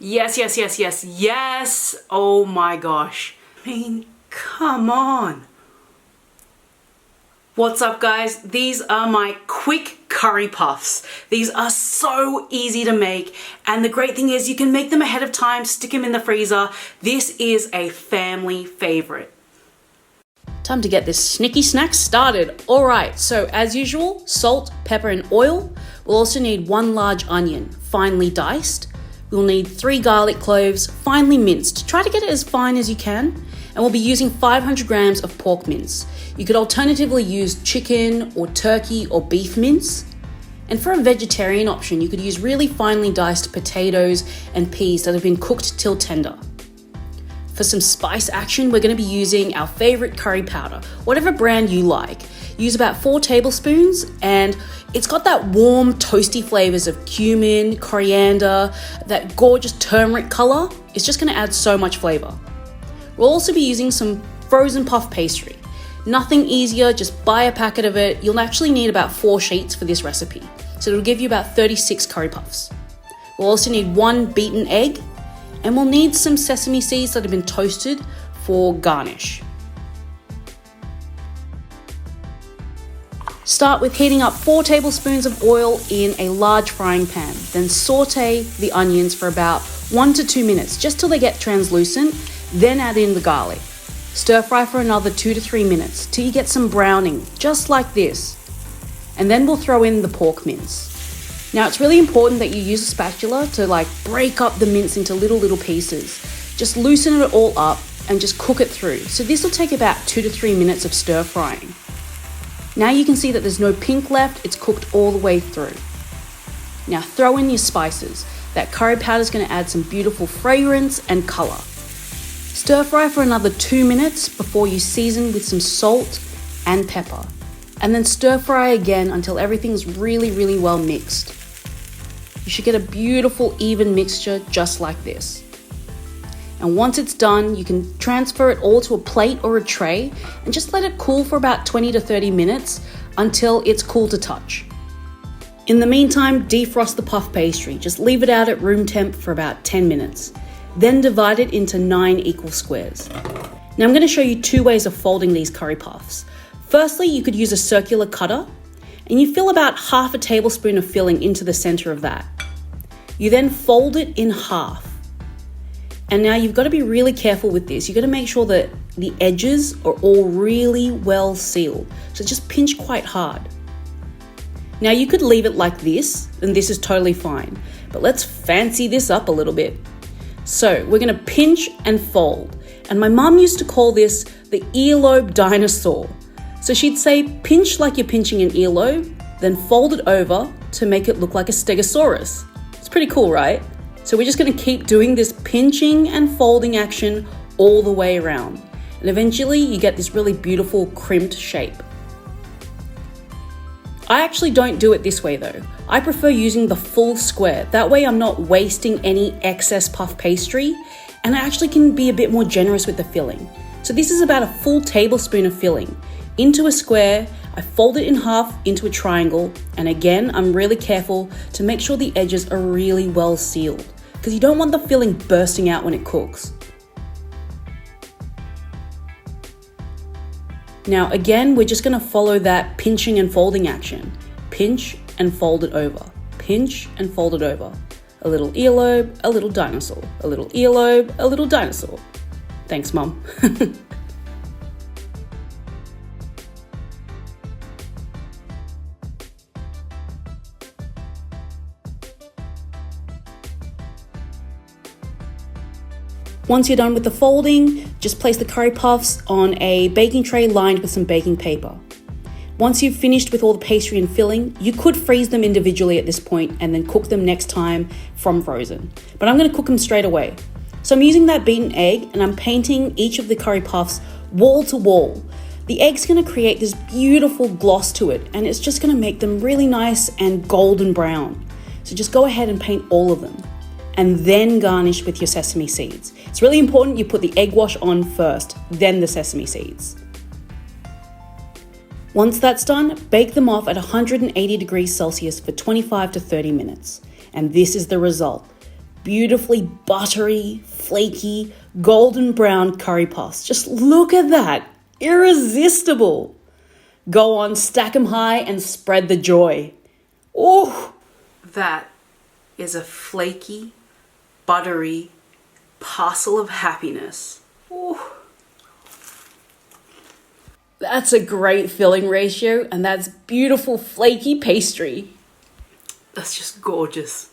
Yes, yes, yes, yes, yes. Oh my gosh. I mean, come on. What's up, guys? These are my quick curry puffs. These are so easy to make, and the great thing is you can make them ahead of time, stick them in the freezer. This is a family favorite. Time to get this snicky snack started. All right, so as usual, salt, pepper, and oil. We'll also need 1 large onion, finely diced. We'll need 3 garlic cloves, finely minced. Try to get it as fine as you can. And we'll be using 500 grams of pork mince. You could alternatively use chicken or turkey or beef mince. And for a vegetarian option, you could use really finely diced potatoes and peas that have been cooked till tender. For some spice action, we're going to be using our favorite curry powder, whatever brand you like. Use about 4 tablespoons, and it's got that warm, toasty flavors of cumin, coriander, that gorgeous turmeric color. It's just going to add so much flavor. We'll also be using some frozen puff pastry. Nothing easier, just buy a packet of it. You'll actually need about 4 sheets for this recipe, so it'll give you about 36 curry puffs. We'll also need 1 beaten egg, and we'll need some sesame seeds that have been toasted for garnish. Start with heating up 4 tablespoons of oil in a large frying pan. Then saute the onions for about 1 to 2 minutes, just till they get translucent. Then add in the garlic. Stir fry for another 2 to 3 minutes till you get some browning, just like this. And then we'll throw in the pork mince. Now it's really important that you use a spatula to break up the mince into little pieces. Just loosen it all up and just cook it through. So this will take about 2 to 3 minutes of stir frying. Now you can see that there's no pink left, it's cooked all the way through. Now throw in your spices. That curry powder is going to add some beautiful fragrance and color. Stir fry for another 2 minutes before you season with some salt and pepper. And then stir fry again until everything's really well mixed. You should get a beautiful even mixture just like this. And once it's done, you can transfer it all to a plate or a tray and just let it cool for about 20 to 30 minutes until it's cool to touch. In the meantime, defrost the puff pastry. Just leave it out at room temp for about 10 minutes. Then divide it into 9 equal squares. Now I'm going to show you 2 ways of folding these curry puffs. Firstly, you could use a circular cutter and you fill about half a tablespoon of filling into the center of that. You then fold it in half. And now you've got to be really careful with this. You've got to make sure that the edges are all really well sealed. So just pinch quite hard. Now you could leave it like this, and this is totally fine. But let's fancy this up a little bit. So we're going to pinch and fold. And my mum used to call this the earlobe dinosaur. So she'd say pinch like you're pinching an earlobe, then fold it over to make it look like a stegosaurus. It's pretty cool, right? So we're just going to keep doing this pinching and folding action all the way around. And eventually you get this really beautiful crimped shape. I actually don't do it this way though. I prefer using the full square. That way I'm not wasting any excess puff pastry, and I actually can be a bit more generous with the filling. So this is about a full tablespoon of filling into a square. I fold it in half into a triangle, and again, I'm really careful to make sure the edges are really well sealed, because you don't want the filling bursting out when it cooks. Now again, we're just going to follow that pinching and folding action. Pinch and fold it over. Pinch and fold it over. A little earlobe, a little dinosaur. A little earlobe, a little dinosaur. Thanks, Mum. Once you're done with the folding, just place the curry puffs on a baking tray lined with some baking paper. Once you've finished with all the pastry and filling, you could freeze them individually at this point and then cook them next time from frozen. But I'm going to cook them straight away. So I'm using that beaten egg and I'm painting each of the curry puffs wall to wall. The egg's going to create this beautiful gloss to it, and it's just going to make them really nice and golden brown. So just go ahead and paint all of them, and then garnish with your sesame seeds. It's really important you put the egg wash on first, then the sesame seeds. Once that's done, bake them off at 180 degrees Celsius for 25 to 30 minutes. And this is the result. beautifully buttery, flaky, golden brown curry puffs. Just look at that. Irresistible. Go on, stack 'em high and spread the joy. Oh, that is a flaky, buttery parcel of happiness. Oh. That's a great filling ratio, and that's beautiful flaky pastry. That's just gorgeous.